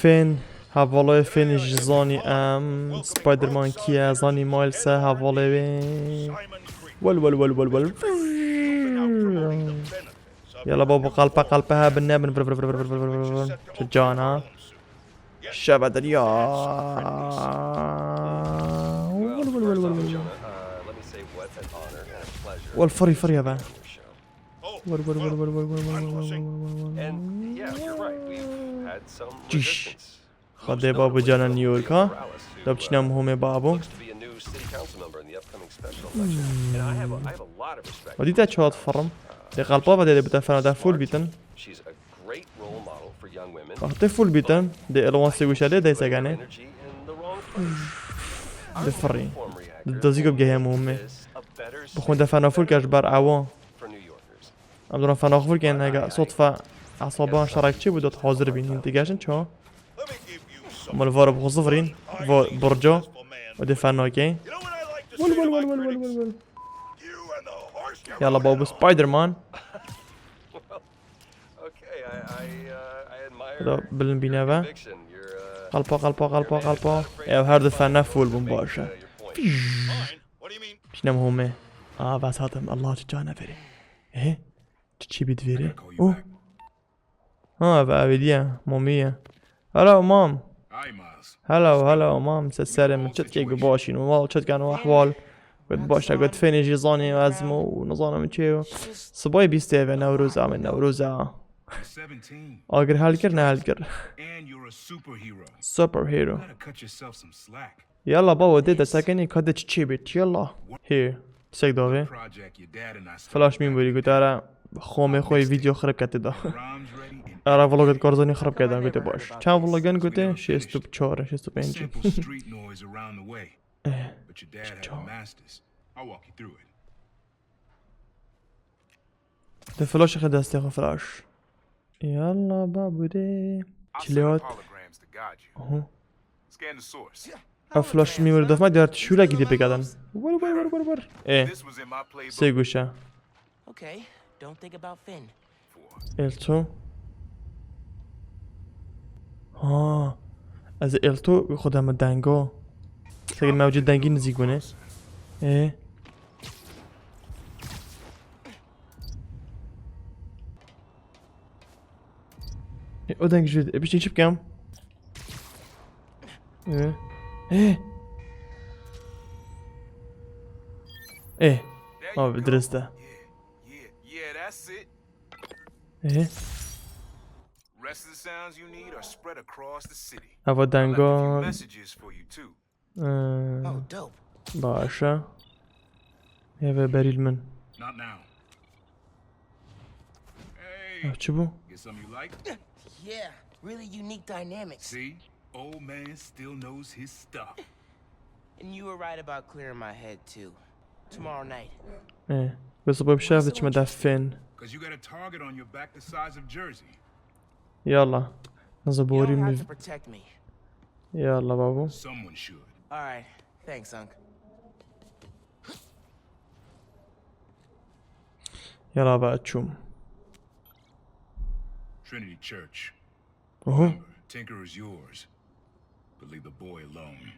فين هفالای فینش زانی ام سپایدرمان کیه زانی مایلسه هفالای ول ول ول ول ول يلا بابا قلبها بالنبن شجعنا شبه دريا والفري فري يا با جيش خده بابو جانا نيويورك ها دبچنا مهمه بابو وديتا چهات فرم ده قلبا و ده بتفرنا ده فول بیتن ده فول بیتن ده الوانسی گوشه ده سگانه ده فرین ده دازیگو بگه مهمه بخون ده فنا فول کش بر عوام ام دارم فنا فول که نگه صدفه اعصابان شرک چی بودت حاضر بینیم دیگهشن چه مال وارب خصفرین و برجا و ده فنا که ول ول ول ول ول ول يلا بابو سبايدر مان بلن بينافا قلبا يا هارد فانا فول بمباشا شنو مهمه بس هاتم الله تجانا فري ايه تشي بيت فيري بقى بديا مامية هلو مام هلو مام سلام چت كي باشين والله چت كانوا احوال قد باشه قد فيني جيزاني وازمو ونظانم چه صباي بيستي و نوروز عمل نوروزا اگر حل کر نه حل کر سوپر هيرو يلا بابا ديدا ساكني كده چي بيت يلا هي سيك دوه فلاش مين بودي قلت ارا خومي خوي فيديو خرب كده دا ارا فلوگت کارزانی خراب کردن گوته باش چند فلوگن گوته 64 65 But your dad had a master's. I'll walk you through it. ده فلاش خد دسته فلاش يلا بابو دي كليات فلاش ميموري دفع دارت شو لقي دي بقدن ور ايه سيگوشه التو از التو خودم دنگو ساكن موجود دنگی نزیگونه ايه او دنگ جديد بيش نشوف كام ايه بدرسته ايه هوا دنگا باشا يا بريل من چبو Yeah, really unique dynamics. See, old man still knows his stuff. And you were right about clearing my head too. Tomorrow night. بس ابغى بشافك مدفن. Cause you got a target on your back the size of Jersey. يلا نزبوري You don't have to protect me. يلا بابو. Someone should. All right, thanks, Unc. يلا بقى تشوم. Trinity Church. Remember, Tinker is yours, but leave the boy alone.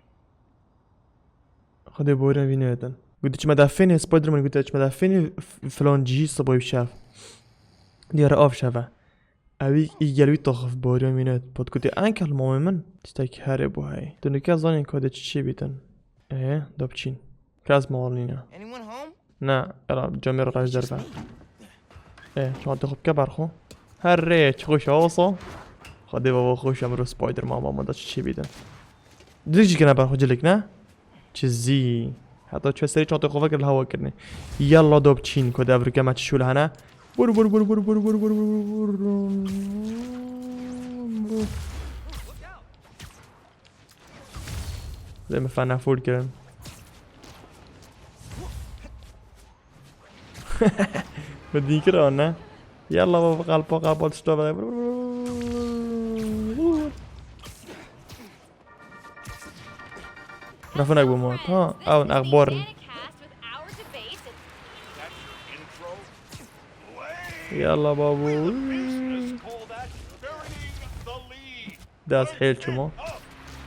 خدي بوري فينيتن. قلت مدفني سبايدر مان قلت مدفني فلان جي صباي بشاف. ديار آف شافه. أبي يجلوي تخف بوري فينيت. بود قلت أنكل مامي من تستيك هرب وهاي. دنيا كازاني كده تشي بيتن. إيه دابتشين. كاز مالينا. Anyone home? نه را جمير راج درفع. إيه شو هتاخد كبر خو. هريت خوش آوصا. خدي بابا خوش امرو سپایدر مان ما داشت چی بیدن دیگه که نبر خجلك نه چیزی حتی چه سری چهار خوفه که الهوا کردنی یلا دوب چین کد افریقا ما چشول هنه برو برو برو برو برو برو برو برو زي ما فانا فول كده بدي كده نه يلا بابا قلبا تشتغل رفنا بموت ها او اخبار يلا بابو داز حيل شما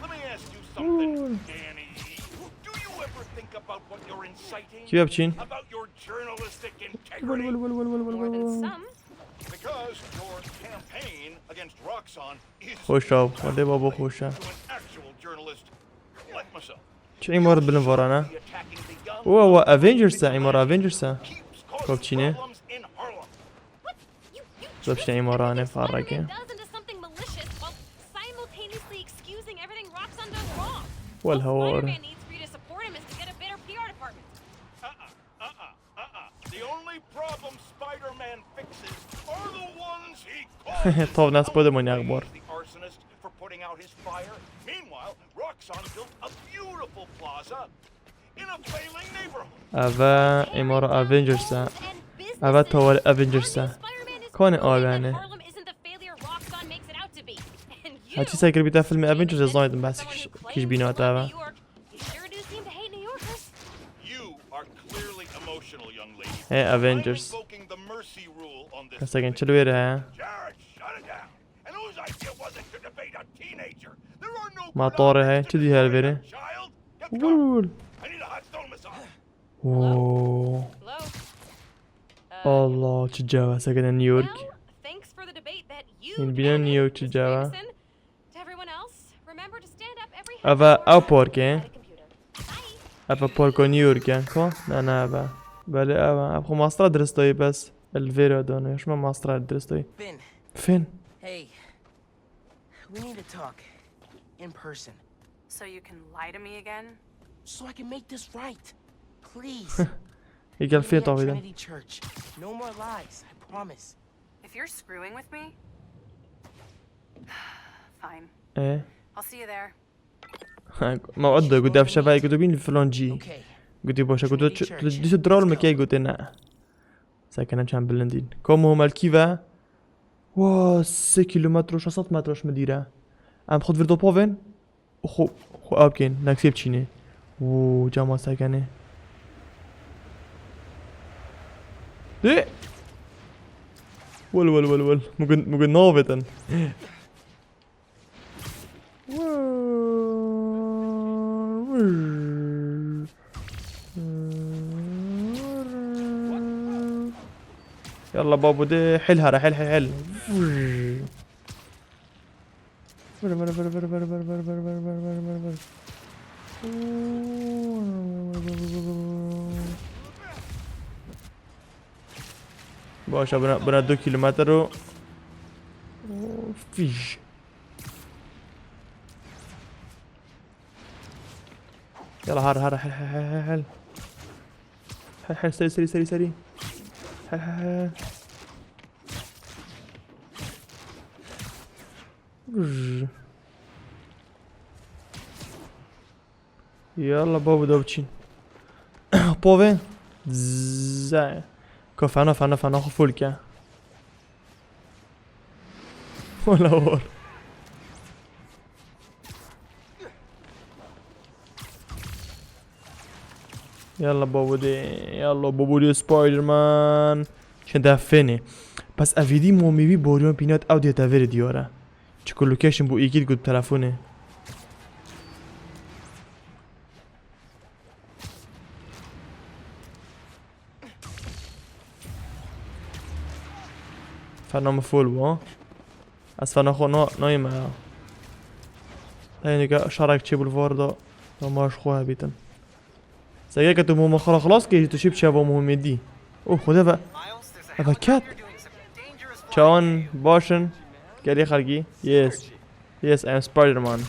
Let me ask you something, Danny. Do you ever think about what you're inciting? كيف بچين About your journalistic integrity? More than some. Because your campaign against Roxxon is خوشا ولی بابا خوشا to an actual journalist like myself. چه عمارة بالنفارانه Attacking the young هو افنجرز عمارة افنجرز keeps causing Kopçine. problems in Harlem. زبش عمارة فارقة Does into something malicious while simultaneously excusing everything Roxxon does wrong. والهوار Spider-Man needs for you to support him is to get a better PR department. The only problem Spider-Man fixes are the ones he causes. طب ناس بودمون أخبار The arsonist for putting out his fire. Meanwhile, Roxxon built a beautiful plaza in a failing neighborhood. أفا عمارة افنجرز And business أفا طوال افنجرز Spider-Man is كون proving that آبانه Harlem isn't the failure Roxxon makes it out to be. And you, هاتي سايكل بيتا فيلم افنجرز as زايد بس someone who كيش claims بينو to love تابا New York, you sure do seem to hate New Yorkers. You are clearly emotional, young lady. هي I'm افنجرز invoking the mercy rule on this. كساكن چلويرها Jared, shut it down. And whose idea was it to debate a teenager? There are no ما طارها هاي چدي هالبري child. Get gone. وول I need a hot stone massage. اوه Hello? الله تجاوز ساكن نيويورك Well, thanks for the debate that you In بينا and نيويورك Mr. تجاوز Jameson. To everyone else, remember to stand up every half أفا hour أو and بوركي at a computer. Bye. أفا بوركو نيويورك يعني كو لا أنا أفا بله أفا أبخو ماسترا درستوي بس الفيرو دوني شو ما ماسترا درستوي Ben, فين hey. We need to talk. In person. So you can lie to me again? So I can make this right. Please. يقال فين Meet me at طويدا Trinity Church. No more lies, I promise. If you're screwing with me? Fine. إيه I'll see you there. ما قد قد في شفاي قد بين فلان جي Okay. قد باشا قد ديس درال مكي قد نا ساكن كان بلندين كم هو مالكيفا وا 6 كيلومتر و 600 مترش مديره ام خود ورد بوفن خو ابكين نكسيب تشيني و جاما ساكنه ده ول ممكن نوفتن يلا بابو ده حلها راح حل باشا بنا 2 كيلومتر و فيش يلا هار حل سري حل يلا بابا دوبچين بوفين زاي كفانا فانا خفول كا ولا هور يلا بابا دي سبايدر مان شن دفنه بس افيدي موميبي بوريون بينات او ديتا فيري ديورا چكو لوكيشن بو ايكيد قد تلفونه فنام فول بو از فناخو نايمه هاي شارك چه بالفاردا تا ماش خواه بيتن سيجا كتو مو خلاص كي تو شيب شافو مهمدي اوه خدا افا كات چاون باشن گری خرگی yes I am Spider-Man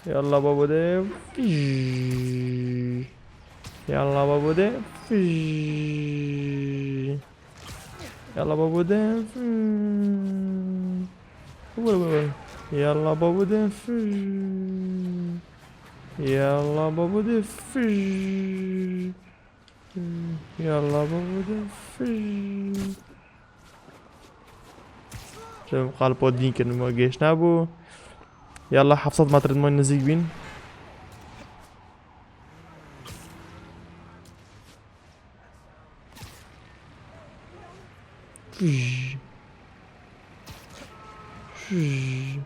يلا بابا ده يلا بابا ده يلا بابا ده يلا بابا ده يلا بابا ده يلا بابا ده شو قلبو دين كن ما جيش نابو يلا 700 متر ما نزيق بين فش. فش.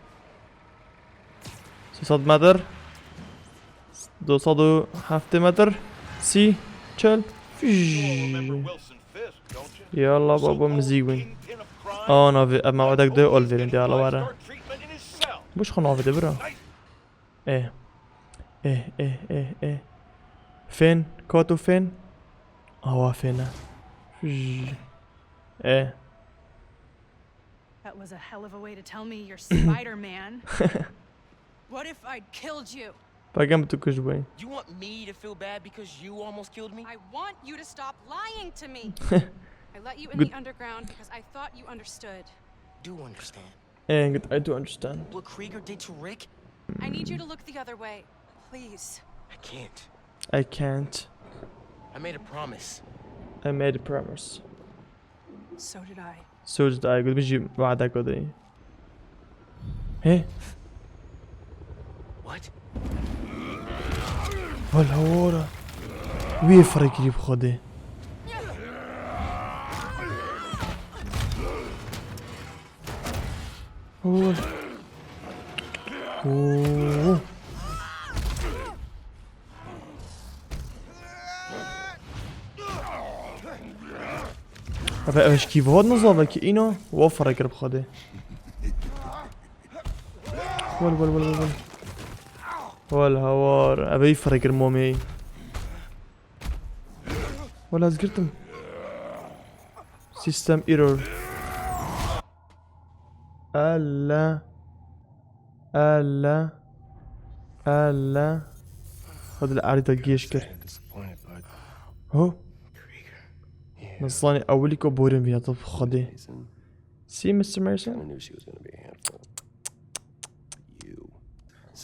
300 متر 207 متر 30 40 Remember فش. Wilson Fisk, don't you? يلا بابا مزيوين Kingpin of crime. انا ما ودك ده اولفر انت على ورا Start treatment in his cell. مش خنافه برا ايه ايه ايه ايه ايه فين كوتو فين هو فينا ايه That was a hell of a way to tell me you're Spider-Man. What if I'd killed you? باقي بتكش بوين You want me to feel bad because you almost killed me? I want you to stop lying to me. I let you in Good. the underground because I thought you understood. Do understand ايه قلت I do understand what Krieger did to Rick? I need you to look the other way, please. I can't. I can't I made a promise. I made a promise So did I. so did I قلت بيجي وعدك كده ايه What? والهورة ويفرق لي بخده اوه اوه ابا ايش كيف هاد نظامك اينو وفر اقرب خده ول والهوار ابي يفرق المومي ولا زقرتم سيستم ايرور الا الا الا هذا العريضة الجيشكر هو نصاني اوليكو بورين فيها طب خدي سي مستر مارسون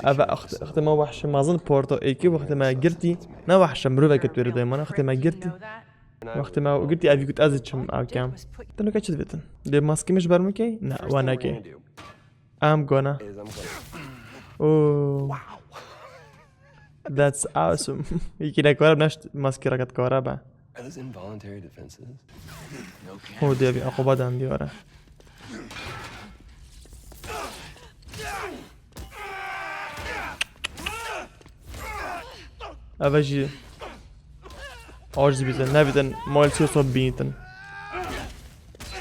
ابا اخت ما وحش ما اظن بورتو ايكي وقت ما قرتي نا وحش مروفا كتوري دايما اخت ما قرتي وقت ما قلتي ابي كنت ازتشم او كام تنو كاتش دبتن دي ماسكي مش برمكي لا وانا كي ام gonna اوه that's awesome يمكن كورا بنشت ماسكي ركت كورا با Are those involuntary defenses? هو دي ابي عقوبات عندي ورا ابجي عاجز بيتن نبيتن مال سيو صوب بيتن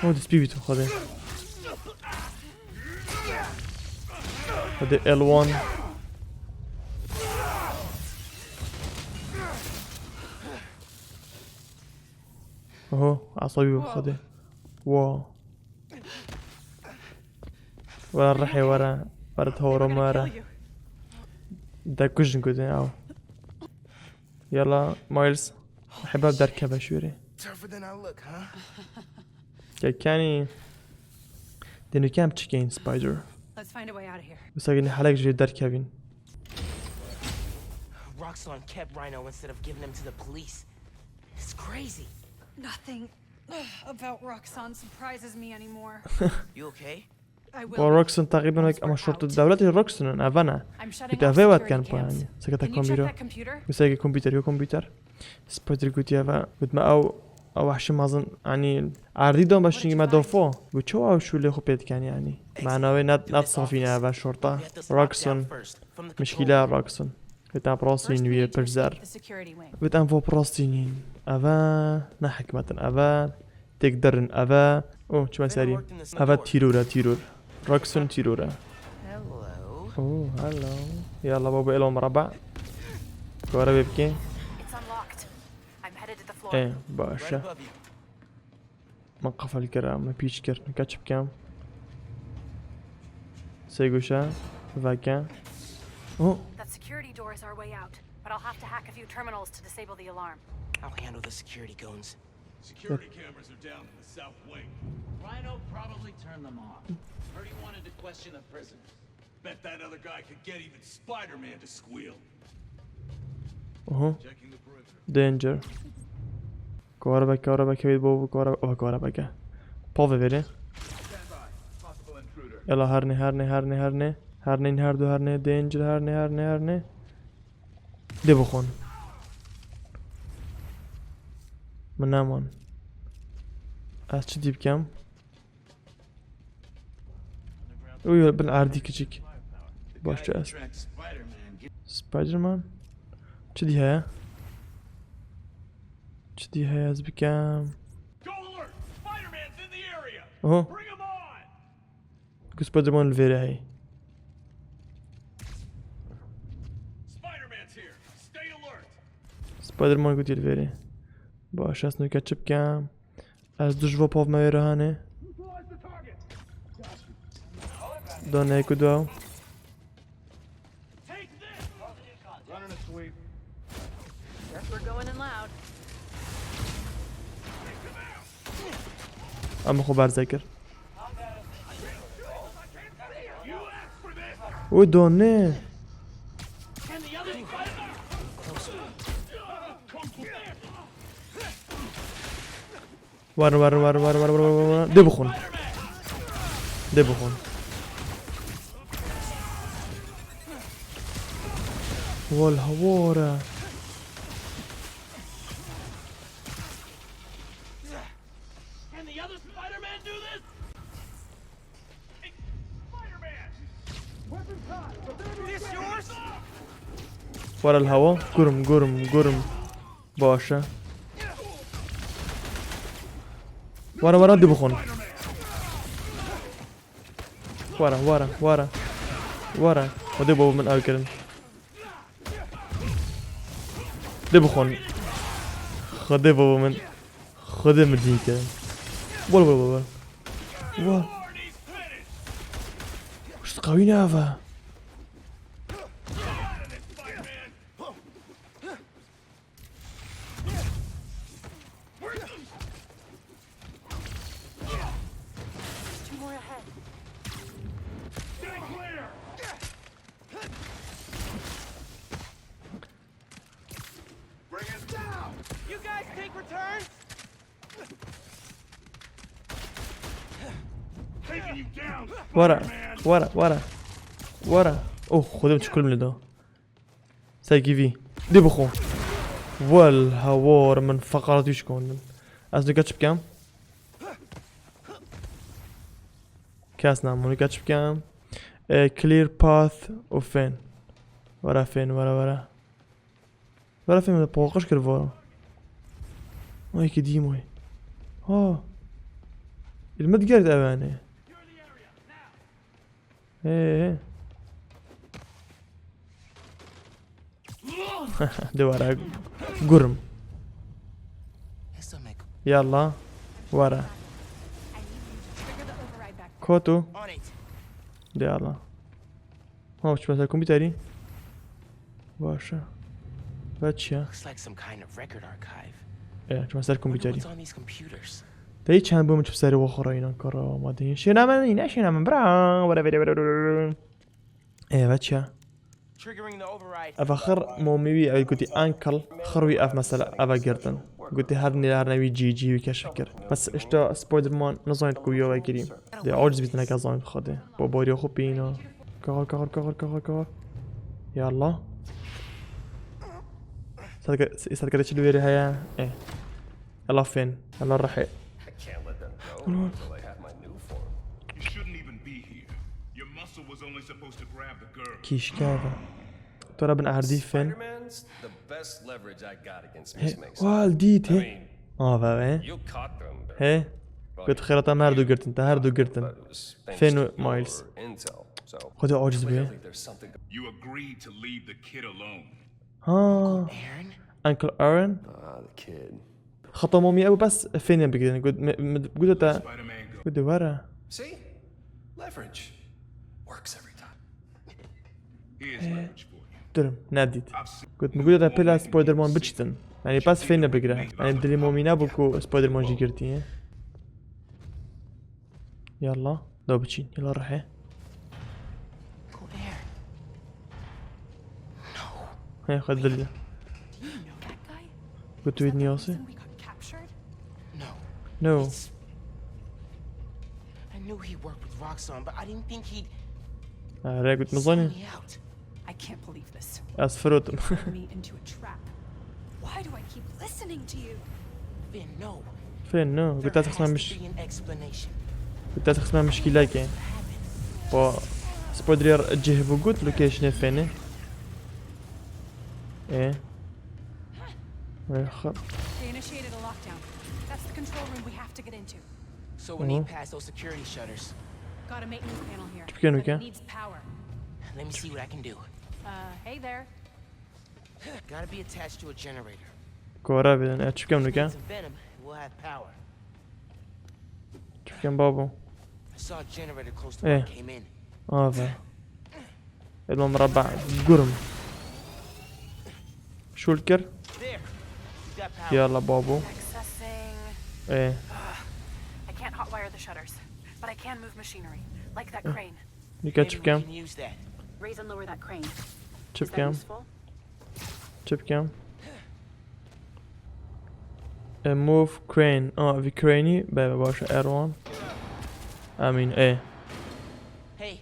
هو دي سبيبيتو خده هده L1 اهو عصبي بخده واو ورا الرحي ورا تهورو مارا دا كوجن كده او يلا مايلز احب ابدا اركبها شوري Tougher than I look, huh? كاني دينو كام تشيكين سبايدر Let's find a way out of here. بس اقني حلق جدي اركبين Roxanne kept Rhino instead of giving him to the police. It's crazy. Nothing about Roxanne surprises me anymore. You okay? I will. وروكسون تقريبا هيك اما شرطة الدولة روكسون افانا I'm shutting كنت off افي وات security كان cams. باني سكت Can you check الكمبيوتر that computer? بس هيك كمبيوتر يو كمبيوتر سبايدر قلت يا فا قلت ما او وحش ما اظن يعني عريضهم باش ما دوفو وشو او شو اللي خبيت كان يعني معناه نات صافينا افا شرطة We have to lock روكسون down first from the مشكلة control room. روكسون قلت ام First, براسين we ويا need to برزار escape the security wing. قلت ام فو براستينين افا نحكمة افا تقدرن افا اوه شو ما ساري افا تيرورا روكسون تيرورا Hello. اوه هلو يلا بابا الو مربع كورا بيبكي It's unlocked. I'm headed to the floor. ايه Right باشا above you. ما قفل كرا ما بيش كر نكاتش بكام سيغوشا فاكا اوه That security door is our way out, but I'll have to hack a few terminals to disable the alarm. I'll handle the security goons. Security cameras are down in the south wing. Rhino probably turned them off. Heard he wanted to question the prisoners. Bet that other guy could get even Spider-Man to squeal. اوه Checking the perimeter. دينجر كورا بكا بيت بابا كورا بكا بوفي فيري Stand by. Possible intruder. يلا هرني هردو دينجر هرني دي بخون من نامون از چی دیب کم وي بالعردي كيجيك باش Guy who جاس tracked Spider-Man. سبايدر مان چدي هيا چدي هيا از بكام Go alert! Spider-Man's in the area! اهو Bring him on! كو سبايدر مان الفيري هاي Spider-Man's here! Stay alert! سبايدر مان قلت الفيري باش اسنو كاتشب كام از دجوا بوف ما يرهاني دون هيكو دواو Take this! Running a sweep. Guess we're going in loud. اما خو برذكر You asked for this! او دونه And the other Spider-Man! Come here! ورا ورا ورا ورا ورا ورا ورا دي بخون دي بخون والهوارة Can the other Spider-Man do this? Hey, Spider-Man! Is this yours? ورا الهوا قرم قرم قرم باشا ورا ورا دي بخون ورا ورا ورا ورا ودي بابا من اوكرن دي بخون خدي بابا من خدي مدين كرن ولا ولا ولا ولا Party's finished! وش تقويني هذا Spider-Man! Two more ahead. Stay clear! Bring us down! You guys take returns? Taking you down, ورا Spider-Man! ورا ورا ورا اوه خدم كل من ده سايكي في دي بخو والهوار من فقرات يشكون من ازنو كاتش بكام كاس نعمل كاتش بكام كلير باث وفين ورا فين ورا ورا ورا فين من بوقش كرفورا ماي كديموي ها المتقرد اواني ايه دي ورا قرم This'll make يلا ورا Trigger the override back. كوتو on it. دي يلا ها وش مثلا كمبيوتري باشا باتشا Looks like some kind of record archive. ايه شو مثلا Wonder كمبيوتري what's on these computers. تاي كان بوم شو بساري وخرا هنا كرا ما ادري شنو من شنو من برا ولا ايه باتشا Triggering the override. افخر مومي قلتي انكل خروي اف مثلا افا جردن قلتي هرني جي وكشكر بس اشتا سبايدر مان نظايت كويو واي كريم دي عاجز بيتنا كازاين خده باباريو خو بينا كار يلا صدق شنو ويري هيا ايه يلا فين يلا رحي I can't let them go until I have my new form. You shouldn't even be here. Your muscle was only supposed to grab the girl. كيش كذا ترى بن اردي فين Spider-Man's the best leverage I got against Miss هي Mason. والديت I هي mean, فاهم you caught them, but هي قلت خيرتا ماردو قرت انت هاردو قرتن it was thanks فين to مايلز your intel. So خذ عاجز clearly بيه there's something. You agreed to leave the kid alone. ها Aaron? انكل ارن The kid. خطا مومي ابو بس فين بقدر قلت Spider-Man goes. قلت ورا See, leverage works every time. Here's leverage for you. درم ناديت I've seen قلت مقولة بلا سبايدر مان بجتن يعني بس فين بقرا يعني بدري مومينا بكو سبايدر مان جي قرتي يلا دو بتشين يلا رحي Go there. هي خد دليل Do you know that guy? قلت ويدني ياسي Reason we got captured? No. نو I knew he worked with Roxxon, but I didn't think he'd راي قلت sell مظني me out. I can't believe this. اسفروت Me into a trap. Why do I keep listening to you? Finn, no. فين نو There قلت has تخسر to مش be an explanation. قلت تخسر مشكلة كاين What happened? با سپودرير جه بوجود لوكيشن فيني ايه خب They initiated a lockdown. That's the control room we have to get into. So we need past those security shutters. Got a maintenance panel here. Can we but get? it needs power. Let me see what I can do. Hey there. Gotta be attached to a generator. كورا بدن اتش كم نكا Some venom, and we'll have power. كم بابو I saw a generator close to where I Eh. came in. هذا المربع قرم شو الكر There. You got power. يلا بابو Accessing. ايه I can't hotwire the shutters, but I can move machinery, like that crane. نكا Maybe تشوف we كم can use that. Raise and lower that crane. تشوف Is that كم useful? تشوف كم موف كرين في كريني بابا باشا ايروان امين ايه Hey,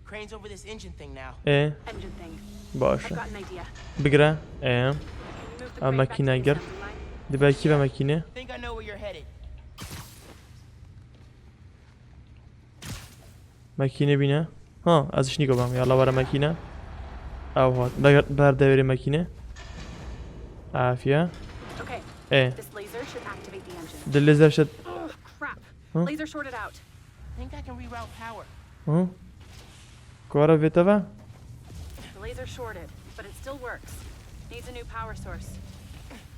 crane's over this engine thing now. ايه Engine thing. I've باشا got an idea. بقرا ايه Can you move the crane back to ماكينة the قر assembly line? دي بقى كيفا ماكينة Think I know where you're headed. ماكينة بينا ها ازش نيكو بام يلا ورا ماكينة او هات بار دوري ماكينة عافية Okay. ايه This laser should activate the engine. دي الليزر شد Oh crap! Huh? Laser shorted out. Think I can reroute power. ها كورا فيتافا The laser shorted, but it still works. Needs a new power source.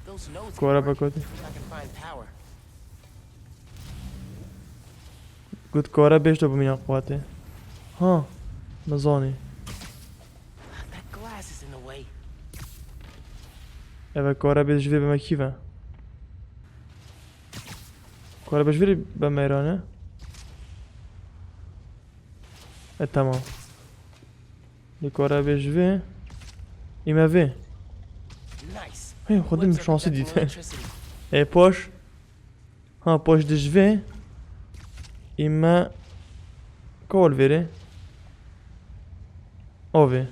Those nodes كورا can work بكوتي if I can find power. قلت كورا بيش تو بمين قواتي ها نظاني That glass is in the way. ايوه كورا بيش في بما كيفا كورا بيش في بميرانه اه تمام دي كورا بيش في ايما في Nice. هي خدم What's up with شانسي that ديتين electricity? ايه بوش ها بوش ديش في ايما كول فيري اوفي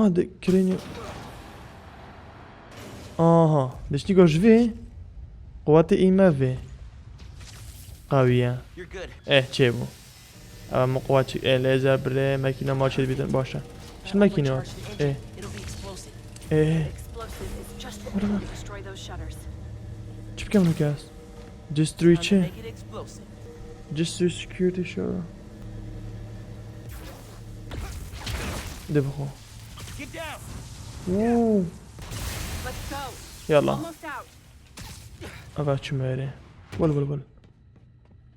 دي كرينيو ديش نيكو جفي قواتي ايما في قوية You're good. ايه چێبوو اما قواتي ايه ليزر بري ماكينة ما چێت بيتن باشا شو الماكينة Charge the engine. ايه It'll be explosive. ايه Explosive is just what will destroy those shutters. چی بکەم نکاس جستروی Time to چه make it explosive. جستروی سکیورتی شو ده بخو Get down. اوه Let's go. يلا Almost out. ابا چو ميري ول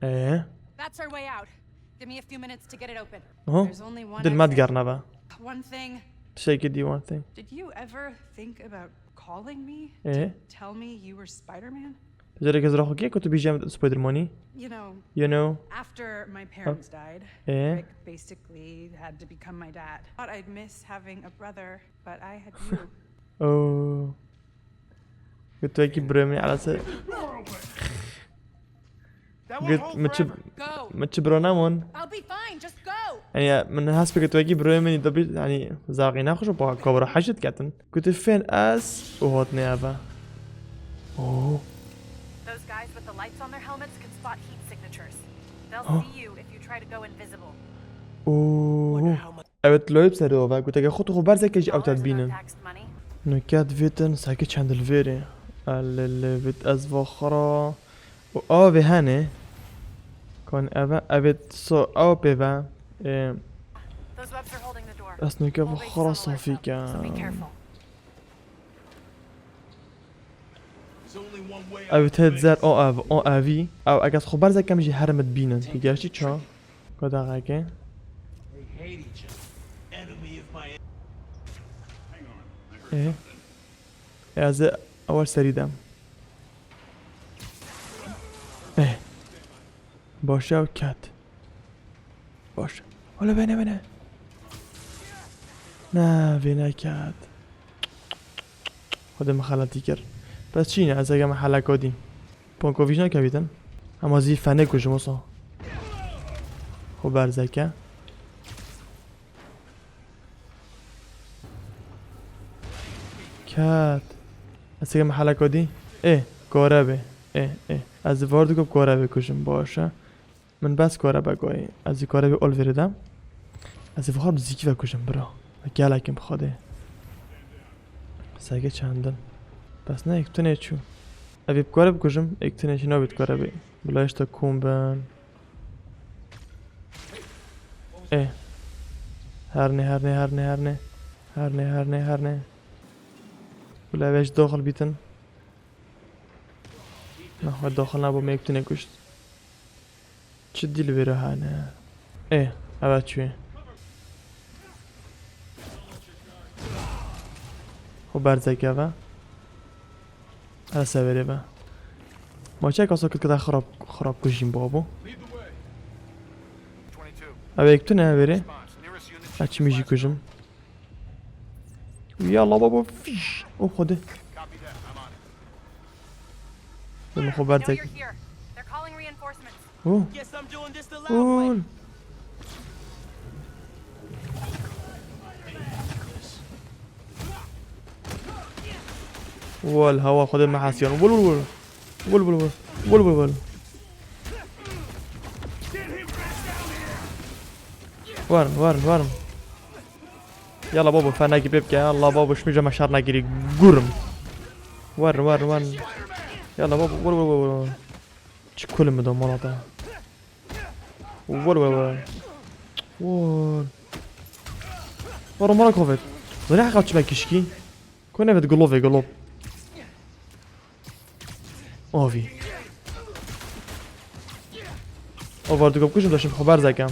ايه That's our way out. Give me a few minutes to get it open. اهو There's only one دل ما exit. تقرنا با One thing. تشيك دي وان ثينج Did you ever think about calling me? ايه Tell me you were Spider-Man? تجري كزرا خوكي كنت بيجي سبايدر ماني You know, you know after my parents died, ايه Rick basically had to become my dad. Thought I'd miss having a brother, but I had you. اوه قلت ويكي بريمني على سر That won't قلت hold متشب forever. Go. متشبرونامون I'll be fine. Just go. يعني من حسب كنت واقي بريمني دبي يعني زاغي ناخش وبا كبر حاجة كاتن كنت فين اس وهوتني افا اوه Those guys with the lights on their helmets can spot heat signatures. They'll see you if you try to go invisible. اوه How much? اوت لويب سروفا قلت اجي خطو خبر زي كيجي اوتات Dollars in بينن untaxed money. نكات فيتن ساكي چند الفيري اللي فيت از وخرا و اوه هاني كون افا اوت سو او بيفا Those webs are holding the door. اس نكا Always وخرا some alerts صافي up, so be كان careful. There's only one way out او of تهد this. زر او اف او افي او اگس خبر زي كم جي هرمت بينن تيجاشي چا كدا غاكي They hate each other. Enemy of my Hang on. I heard ايه something. از اول سريدم ايه باشا و كات باشا ولا بينا نا بينا كات خودم خلطی کرد پس چی نه از اگه محله کدیم پونکوویش نکویدن اما زی فنه کجا موسا خب برزکه کات از اگه محله کدی اه گاربه اه از واردو کب گاربه کشم باشه من بس کاره بگوی از این کاره به اول وردم از این فخار زیکی و کشم برا و گلکم بخواده سگه چندن بس نه اکتونه چو اوی بکاره بکشم اکتونه چی نابید کاره بی بلایش تا کون بن اه هرنه بلایش داخل بیتن نه داخل نبا میکتونه کشت چه دیل بیره هانه اه اوه چوی خب برزگه اوه هر سویره به ما چه کاسا کد که خراب کشیم بابو اوه یک نه بره اچی میجی کشم یالا بابا فیش او خوده بهم خب Now برزگه you're here. They're calling reinforcements. اوه Guess I'm doing this the loud way. اوه والهوا خود محاسيان ول ول ول ول ول ول ول ول وارن وارن وارن يلا بابا فناجي بيبكي يلا بابا شميجا مشار ناجري قرم وارن وارن وارن يلا بابا ول ول ول چه كل مدام مناطق ول ول ول ول ورا مرا كوفيد ضلع قاچ بكشكي كنا بتقلوفي قلوب آوی آوردو کشم داشتم خبر زکم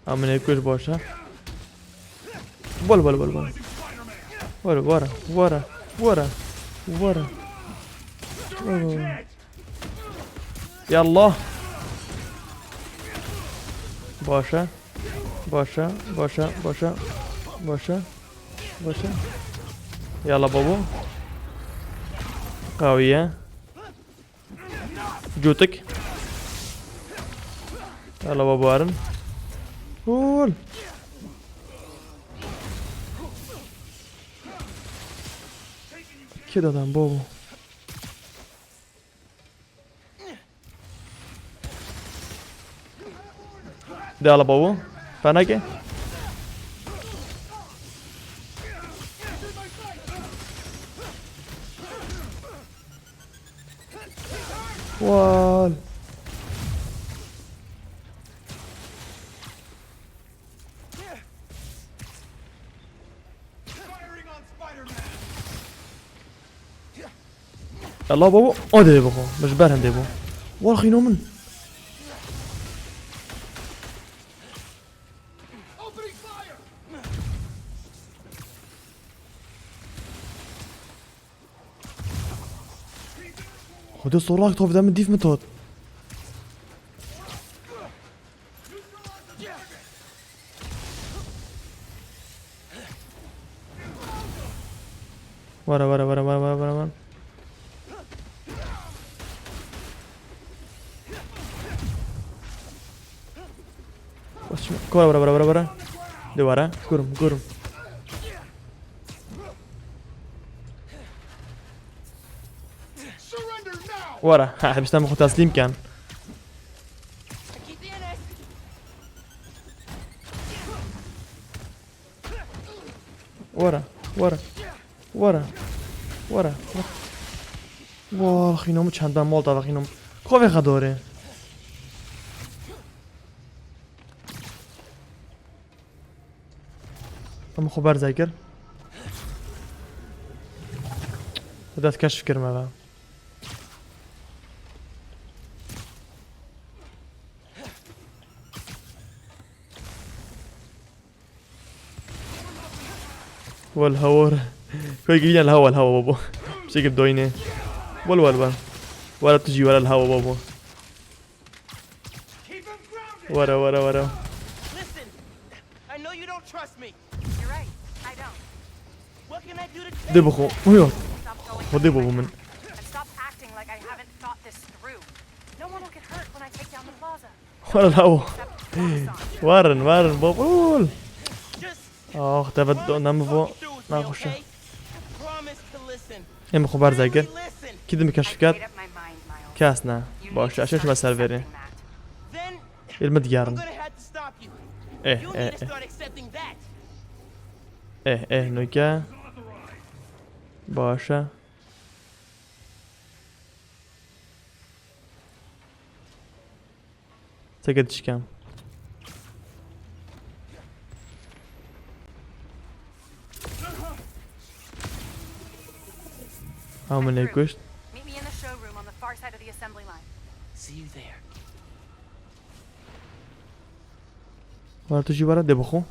امنه کش باشه بول بول بول بول وره وره وره وره وره یالله باشه باشه باشه باشه باشه باشه يلا بابا قوية جوتك يلا بابا ارن قول كده دام بابا يلا بابا فناكي وال يلا بابا ده بابا مش برهم بابا والله خينو من خدا سراغ تا بدم دیف متاد ورا ورا ورا ورا ورا ورا ورا ورا ورا ورا ورا ورا دي ورا قرم قرم ورا حبشتم خود تسلیم کن ورا ورا ورا ورا واه خینامو چندان مال داره خینام خواه داره اما خب برزگر دست کشف کرمه والهوا كوي جينا الهوا بابا مش يجيب دوينه ولا تجي ولا الهوا بابا ورا Listen, I know you don't trust me. You're right. I don't. What can I do to دي بخو ويا Stop going خدي بابا من and stop acting like I haven't thought this through. No one will get hurt when I take down the plaza. ولا الهوا Except Roxxon. وارن بابا just تبدو نمو talk through with me, ناخشه okay? ام خو بر زگر Listen. کی دم I کشف made کرد up my mind, Miles. کس نه You باشه need to عشان شما start سر برین accepting that. Then علم I'm دیگرن gonna have to stop you. اه You اه need to start accepting that. اه نوکه باشه سکتش کم همون کشت Meet me in the showroom on the far side of the assembly line. See you there. وارد تو چی برد ده بخو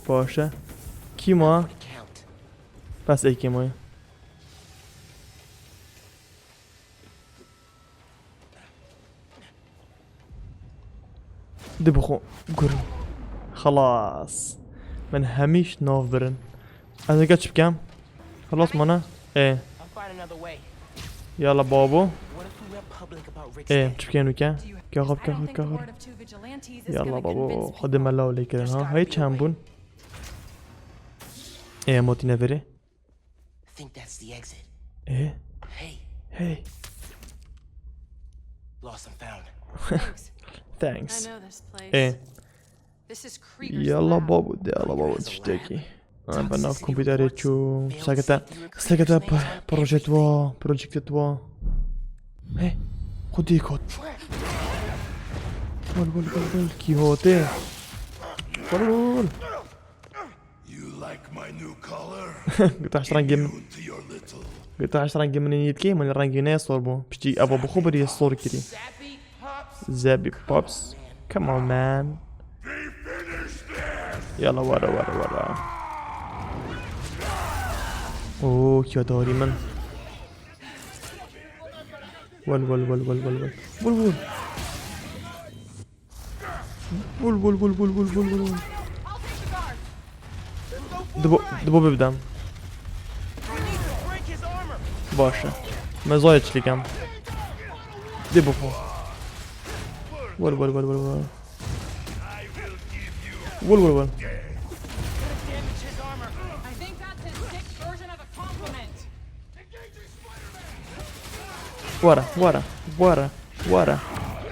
باشه کی ما Count. پس ای کی ما ده بخو قرن خلاص من هميش ناف برن انا قاعد بكام خلاص مانا ايه I'll find another way. يلا بابو What if we went public about Rick's ايه death? بكام وكا Do you- كاغب I don't كاغب think the كاغب horde of two vigilantes is يلا gonna بابو convince خدم people. الله ولا كده There's ها gotta هاي be a تشامبون ايه موتي نفري I think that's the exit. ايه Hey, هي lost and found. Thanks. I ثانكس know this place. ايه This is Krieger's يلا lab. بابو دي يلا بابو تشتكي انا بنا في كمبيوتر تشو ساكتا بروجكت وا ايه خدي كود ول كيهوتي ول You like my new color? قلت 10 رنج To your little. قلت 10 رنج من يدكي من الرنج ناس صوربو بيجي ابو بخبر يصور كذي Zappy Pops. زابي بوبس كم اون مان يلا ورا اوه يا داري من ول دبو ببدم We need to break his armor. باشه ما زايدش لي كم دبو فو ول Damage his armor. I think that's his sick version of a compliment. ورا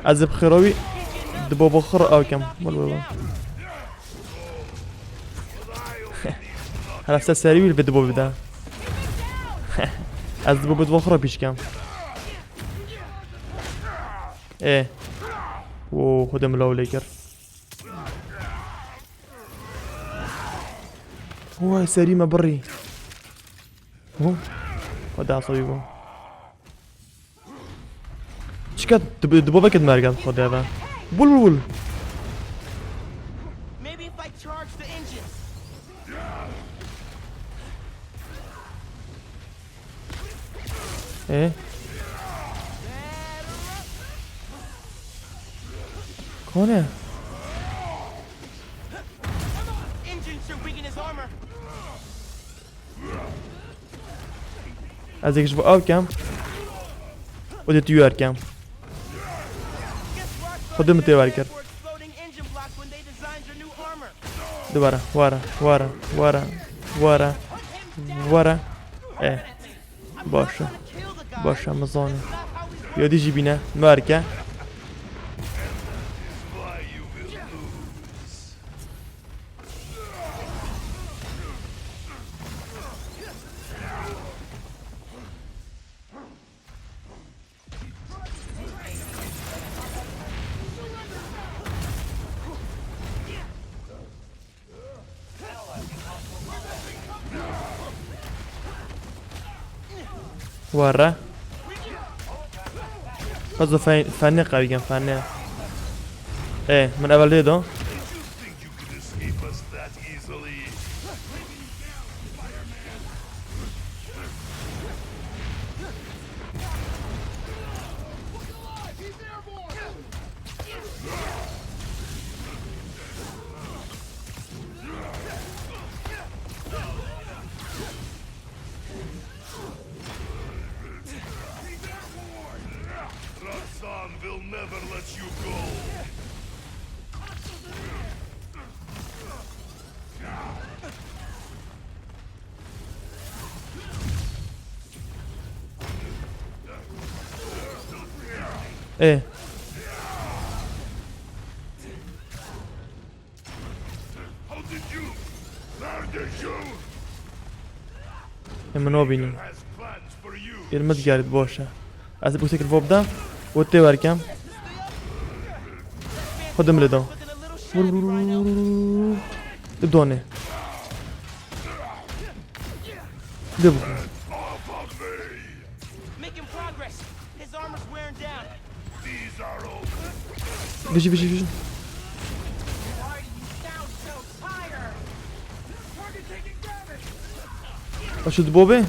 از بخيروي دبو بخر او كم ول هلا فتا سريع اللي بدبو بدا از دبو بدبو بخر بيش كم ايه اوه خدم لو ليكر هو سريع ما بري هو ودع صيبه شكات دبو بكت مرقد خد هذا ول Maybe if I charge the engines. ايه كونه Engines should weaken his armor. از يكشف او كم ودي تيوار كم Guess Rockstar خدم did تيوار كر for exploding engine blocks when they designed your new armor. دوباره ورا ايه باشه Kill the guy. باشه مزانه Not how we يادي جيبينه ماركه ورا قصده فني قوي كان فني ايه من اول ديدو Think you can escape us that easily? Karzan will never let you go. ايه How did you? How did you? منو بینیم Has plans for you. علمت گرد باشه از بوسه که بدم و تی ورکم خودم لدم بدونه دبو Off of me. Making progress. His armor's wearing down. These are over. بيجي بيجي بيجي Why do you sound so tired? Target taking damage. اشد بوبي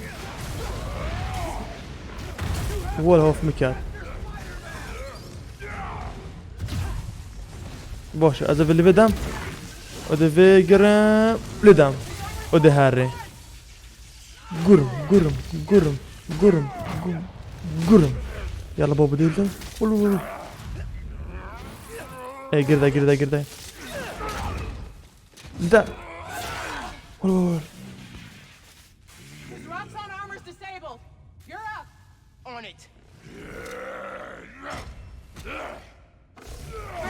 ولا هو في مكان باشه از ولی بدم اده ویگرم لدم اده هره گرم گرم گرم گرم گرم يلا بابا ديلدم ولو اي قرده قرده قرده ده ولو His Roxxon armor's disabled. You're up. On it.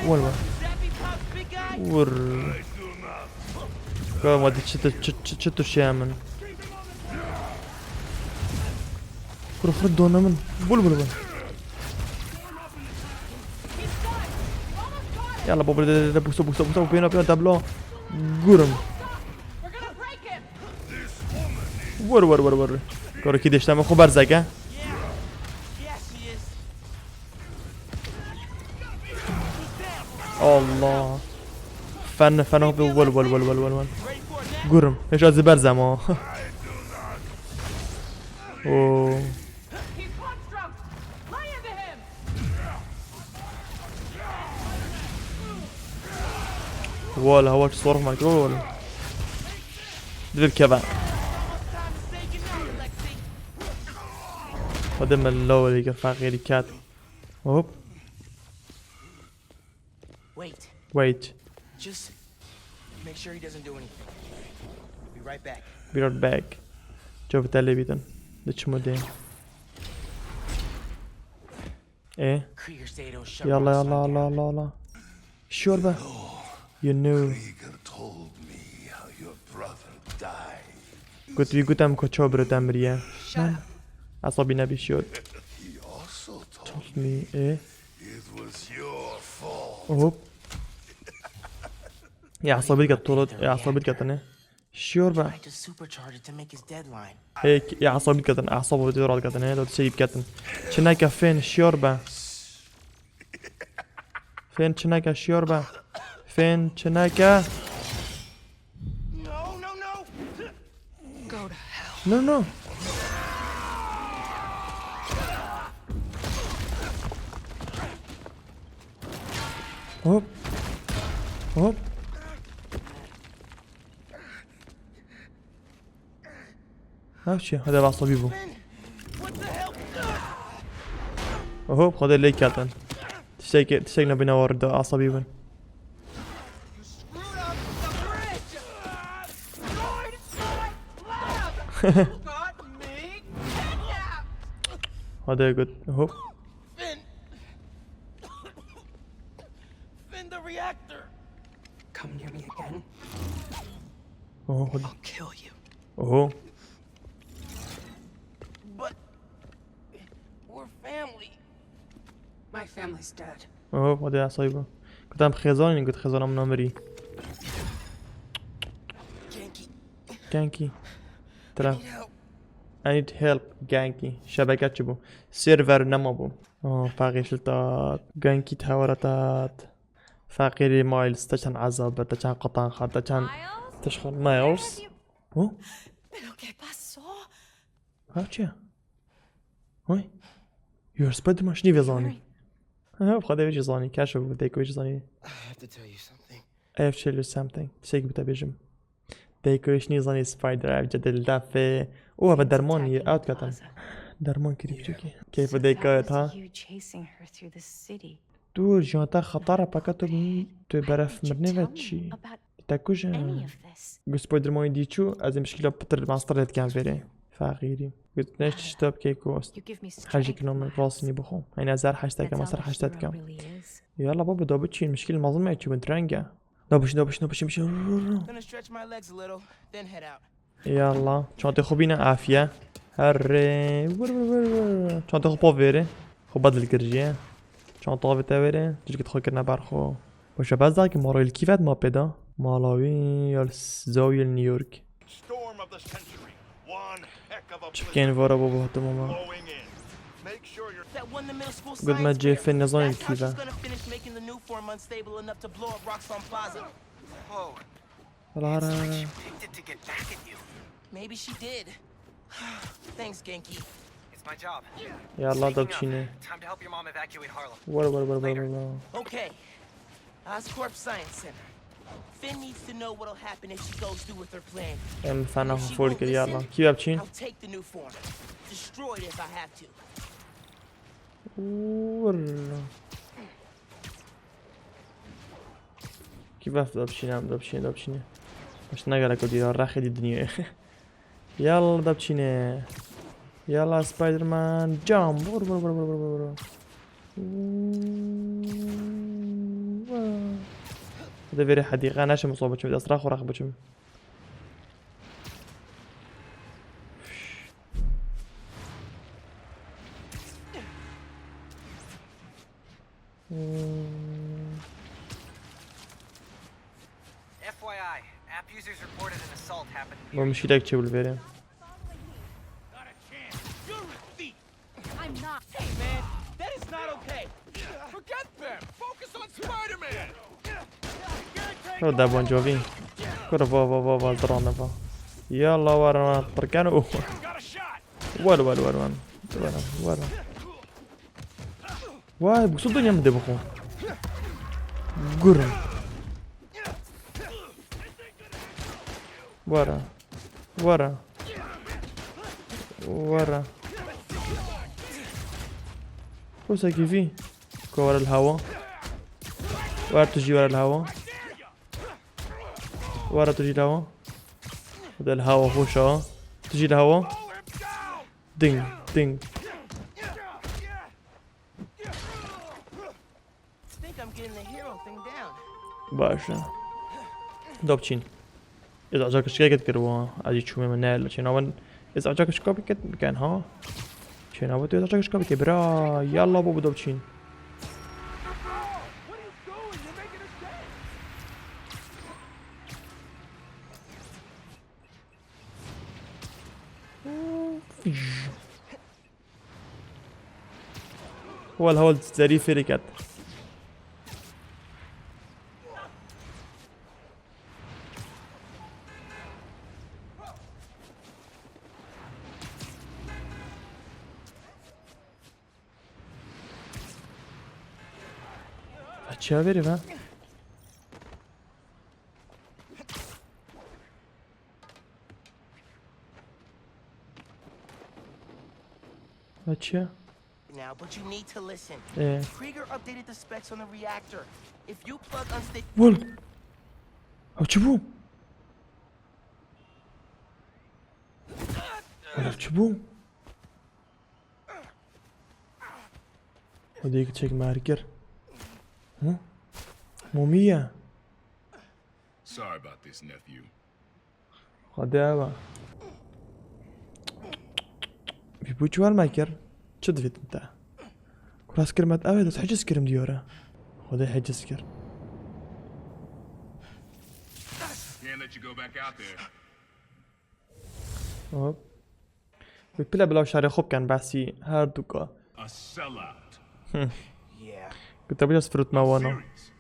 ولو Zappy Pop's big guy. ور كم ودي شتو شامن كرو خرد دونا من بول بول بول يلا بابا بوسو بوسو بوسو بينا بينا دبلو قرم We're gonna break him. ور ور ور ور كرو كي دشتم خو برزقه Yeah, she is. الله فن ول ول ول ول ول ول Ready for it now? قرم ايش از برزم اوه He's one-struck. Lay into him. ولا هو تصرف معك ولا دبل كذا Time to say goodnight, Alexei. قدم اللو اللي كان فاقي كات هوب Wait. ويت Just make sure he doesn't do anything. Be right back. be right back شوف التالي بيتن دتش مودين ايه Krieger said he'll shut يلا Roxxon يلا down. يلا يلا يلا شوربة you knew Krieger told me how your brother died. قلت كو برو تمريا عصبي نبي شود He also told told me ايه it was your fault. هوب يا عصبي قطولت يا عصبي قطنه شوربة Tried to supercharge it to make his deadline. هيك يا عصبي قطن اعصابه بدي راد قطن لو تسيب قطن شناكا فين شوربة فين شناكا شوربة فين شناكا No, no, no. Go to hell. نو نو هوب هوب هاوشي هذا بعصبي بو What the hell? هوب خذ اللي كاتن تشتيقنا بنا ورد عصبي بن Screwed up the bridge. Destroyed my lab. Got me kidnapped. هذا قلت هوب Finn. Finn the reactor. Come near me again, اوه خذ I'll kill you. اوه But we're family. My family's dead. اوه هذا عصبي بو كنت عم خزاني قلت خزانة من عمري Yankee. جانكي ترى Need help. I need help جانكي شبكات بو سيرفر نمابو فاقي شلتات جانكي تهورتات فاقي مايلز تشان عذاب تشان قطان خار تشان Miles? تشخن مايلز او ¿Pero qué pasó? هاچيا هاي يور سبايدر مان شنو بيزاني ها بخدا ويش زاني كاشف بديك ويش زاني I have to tell you something. I have to tell you something تشيك بتبيجم ديك ويش ني زاني سبايدر جدل دافع اوه بدرمان اوت كاتن درمان كريب چوكي كيف ديك ها You chasing her through the city. تو جانتا خطر پاکتو تو برف What did you مرنه tell و me چی about تاكوش any of this? جو سبايدر مان ديچو از مشكلة بتر ماستر كان فيري فقیریم قلت نشت شتاب كيكوست You give me strength. حاجة كنا من راسني بخوم يعني أزار حشتك That's كم all أزار the حشتك hero كم really is. يلا بابا دابا تشي المشكلة ما ظن ما يتشي بنت رانجا دابش مشي Gonna stretch my legs a little, then head out. يلا شانتي خوبينا عافية هري شانتي خو بوفيري خو بدل الكرجية شانتي بتاوري تجي تدخل كنا برخو وش بزاك مرة الكيفات ما بدا مالاوي يا زاوية نيويورك Storm of the century. One heck of a شوف كاين فورا بابا هتو blizzard ماما blowing in. Make sure you're That won the middle school قد ما science تجي fair. في النظام That's how she's الكيفة gonna finish making the new form unstable enough to blow up Roxxon Plaza. Whoa, العرا she picked it to get back at you. Maybe she did. Thanks, Genki. It's my job. يلا Speaking of, دابشيني time to help your mom evacuate Harlem. ولا Okay. Oscorp Science Center. Finn needs to know what'll happen if she goes through with her plan. ام فانا If she فول won't كده يلا listen, كيف ابشين I'll take the new form. Destroy it if I have to. ولا كيف دابشيني باش نقرا كودي راخي دي الدنيا يلا دابشيني يلا سبايدر مان جامب هذا فيري حديقة انا شو مصوبة شو اصراخ وراخ بشم FYI, app users reported an assault happened near ومشي لك تشوف الفيري not a chance. You're a thief. I'm not. Hey, man, that is not okay. Forget them. Focus on Spider-Man. هذا بون جوفي كره فا زرانة فا يلا ورا بركانو Got a shot. ورا واي بقصد الدنيا مدي بخو قرن ورا وسا كيفي ورا الهوا ورا تجي ورا الهوا ورا تجي الهوا هذا الهوا خوشة تجي الهوا دينج I think I'm getting the hero thing down. باشا دوبتشين إذا عجاك شكاية كتكروا عادي تشوفي من نال لكن أول إذا عجاك شكاية كان ها شين أول إذا عجاك شكاية كبرا يلا بابا دوبتشين هو الهول ظريف ركت چه بریم ها بچه Now, but you need to listen. اه Krieger updated the specs on the reactor. If you plug unstable... ول او چه بو ولا چه بو وديك تشيك ماركر ها مومية Sorry about this, nephew. خدابة بيبوچو هالمايكر شد فيت انت كراس كرمت اوي دس حجز كرم ديورا خدي حجز كر Can't let you go back out there. هوب بيبلا بلاو شاري خوب كان باسي هاردوكا A sellout. Yeah. قلت بجاس فروت موانا Serious.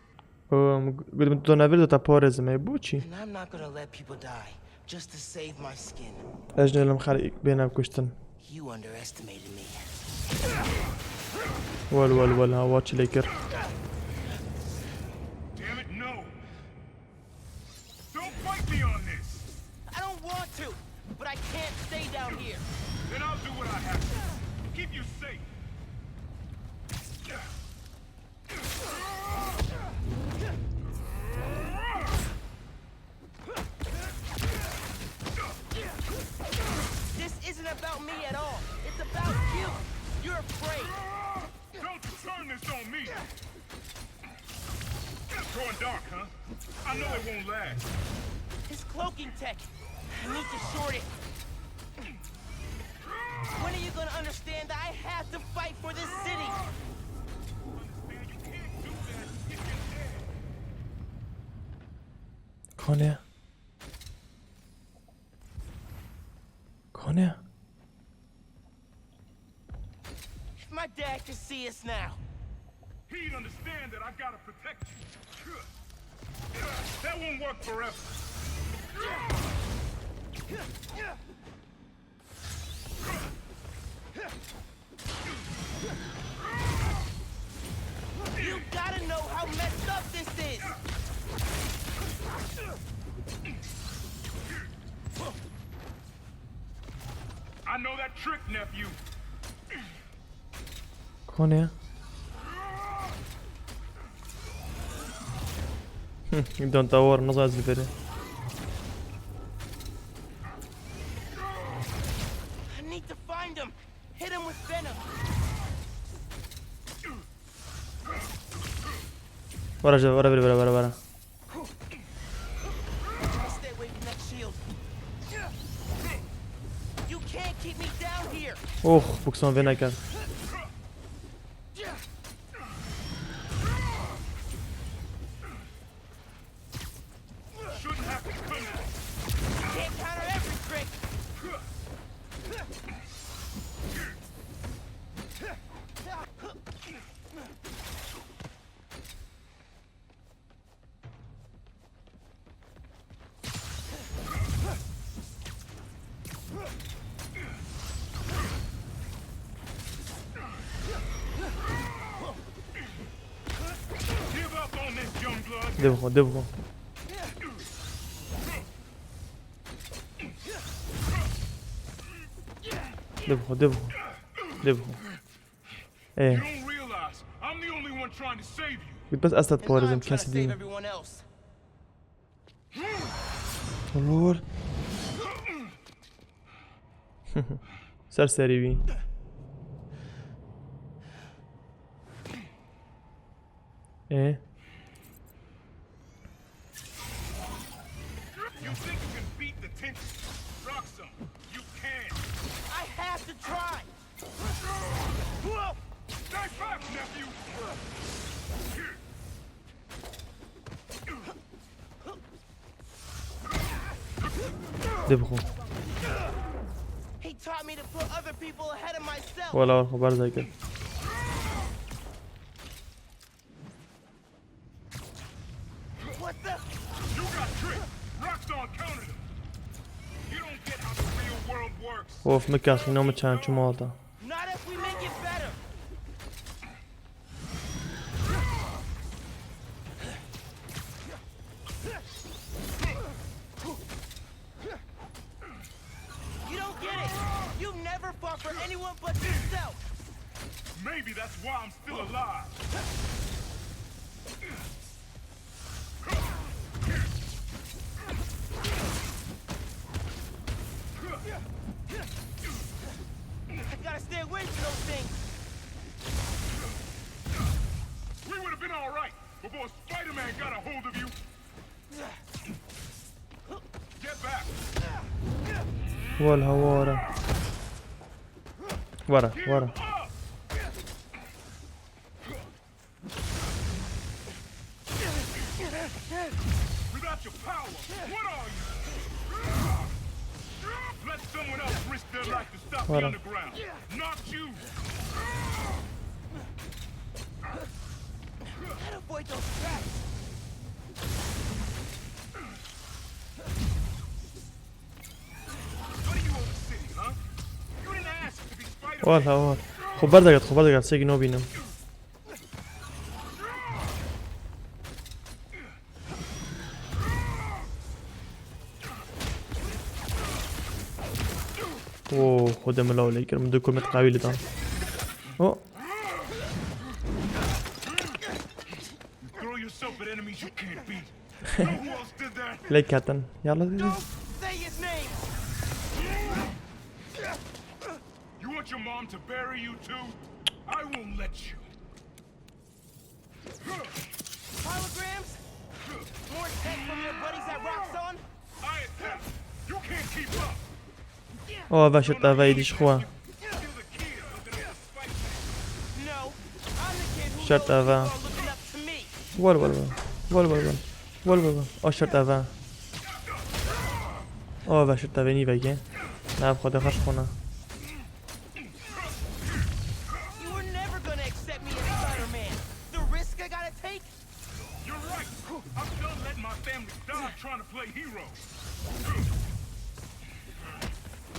قلت دونافيل دو تابوريز ما يبوچي And I'm not gonna let people die just to save my skin. اجنه لم خالق بينا بكشتن You underestimated me. ول ها واتش ليكر Damn it, no! Don't fight me on this! I don't want to, but I can't stay down here. Then I'll do what I have to. Keep you safe. This isn't afraid. Don't turn this on me! It's going dark, huh? I know it won't last. His cloaking tech. I need to short it. When are you gonna understand that I have to fight for this city? Man, you can't do that if you're dead. کنه کنه If my dad could see us now. He'd understand that I gotta protect you. That won't work forever. You gotta know how messed up this is. I know that trick, nephew. کنه يبدأ نطور نزاز البري I need to find him. Hit him with venom. ورا جا ورا بري ورا Stay away from that shield. You can't keep me down here. اوخ بوكسون فينا كان Shouldn't have to come out. Can't counter every trick. Give up on this, young blood. دبخو ايه You don't realize I'm the only one trying to save you. قلت بس أسد And بولاريزم I'm trying to كاسي save دينا everyone else. والله سرسري بي ايه You think you can beat the tension? Rock some. You can. I have to try. Stay back, nephew. دبخو He taught me to put other people ahead of myself. ولا خبر زي كده What the? You got tricked. Roxxon countered him. You don't get how the real world works. اوف مكاسي نوم كان شمالته Not if we make it better. You don't get it. You never fought for anyone but yourself. Maybe that's why I'm still alive. I gotta stay away from those things. We would have been all right before Spider-Man got a hold of you. Get back. ولا ورا ورا Up. Without your power, what are you? Let someone else risk their life to stop the Hold on. underground. Not you. Gotta avoid those traps. What are you over the city, huh? You didn't ask to be Spider-Man. ولا خبر دقت سيجي نو بينم اوه خدم الاولى يكرم من كل متقاويل دان اوه Throw yourself at enemies you can't beat. Who else did that? ليك كاتن يلا Don't say his name. You want your mom to bury you too? let you. Holograms? More tech from your buddies at Roxxon? I attack. You can't keep up. اوه و شرط اوه خواه You're the kid looking at the spike. No. I'm the kid who Shut knows the you fuck. all looking up to me. ول آه شرط اوه اوه و شرط اوه نی بگه نه خدا خوش خونه You were never gonna accept me as Spider-Man. The risk I gotta take? You're right. I'm done letting my family die trying to play hero.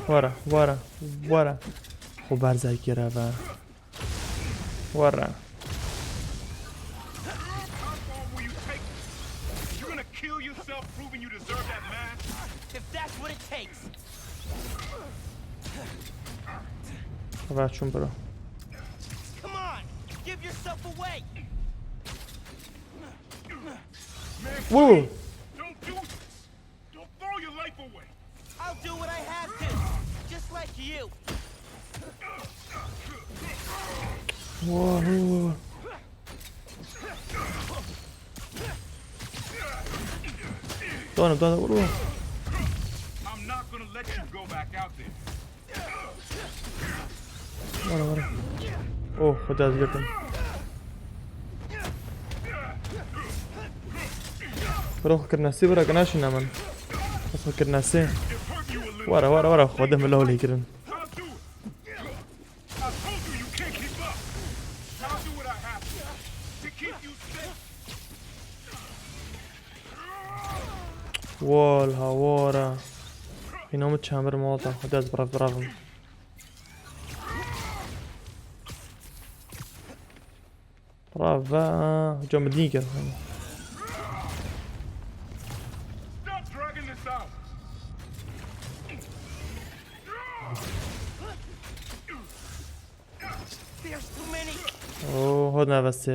وارا خب برزه گیره و وارا How far will you take it? You're gonna kill yourself proving you deserve that mask? If that's what it takes. و چون برو Come on. Give yourself away. وو Don't do this. Don't throw your life away. I'll do what I have to. Just like you. واه دانم برو I'm not gonna let you go back out there. وارا اوه خدا از گرفتم برو فكر نفسي برا كناش نعمل بس فكر نفسي It hurt you a little. ورا خدهم اللي هو اللي يكرن I'll do it. I told you you can't keep up. I'll do what I have to keep you safe. والها ورا ينوم تشامر موطا خدا از برافو برافو جو مدنيكر Stop dragging this out. There's too many. اوه هدنا بس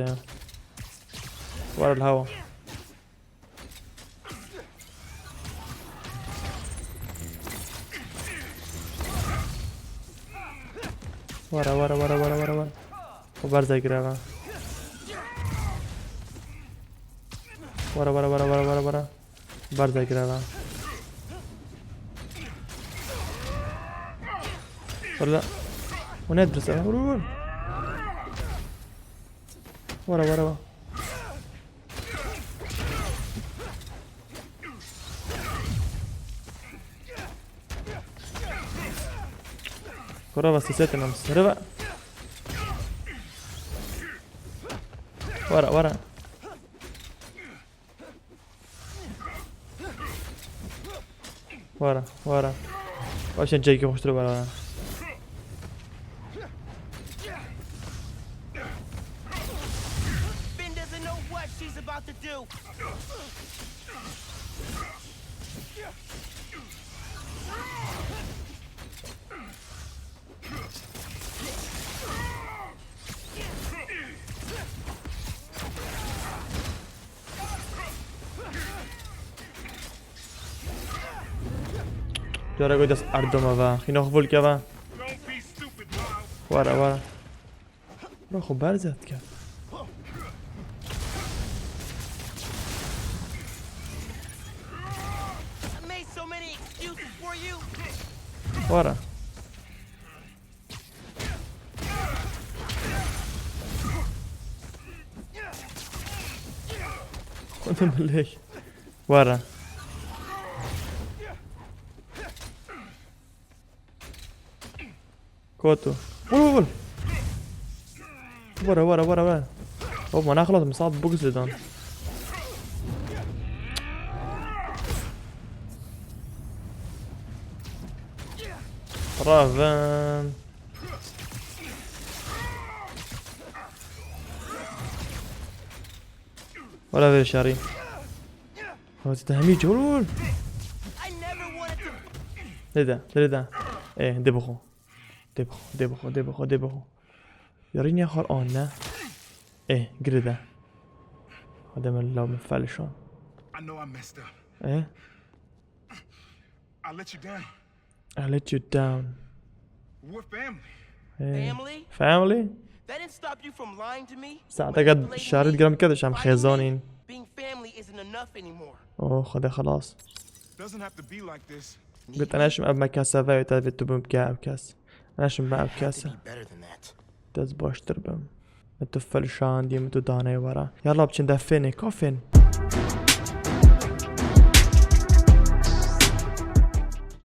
ورا الهوا ورا وبرزة يقرأ ورا برزة يقرأ ولا وندرس ورا كرة بس سيتنا مسربة ورا عشان جايك خوش ورا Finn doesn't know what she's about to do. جارا قد است اردم و خینا خبول که و Don't be stupid, Miles. ورا برو خب برزت کرد I made so many excuses for you. ورا خودم ليش ورا كوتو قول ورا هو ما نخلص مصاب بوكس دان رافان ولا في شاري هو تتهمي جولول I never wanted to. لذا ايه دبخو ياريني اخر نه ايه قرده هذا من لو مفلشون I know I messed up. ايه I let you down. I let you down We're family. ايه. Family? family That didn't stop you from lying to me. ساعتها قد شارد قرم كدش هم خيزانين. Being family isn't enough anymore. اوه خدا خلاص. Doesn't have to be like this. قلت انا شم اب مكاسة فايو تابت تبم بكا اب كاس. انا شم با اب كاسة. Better than that. دز باش تربم. متفل شان دي متو داني ورا. يلا بچن دفيني كوفين.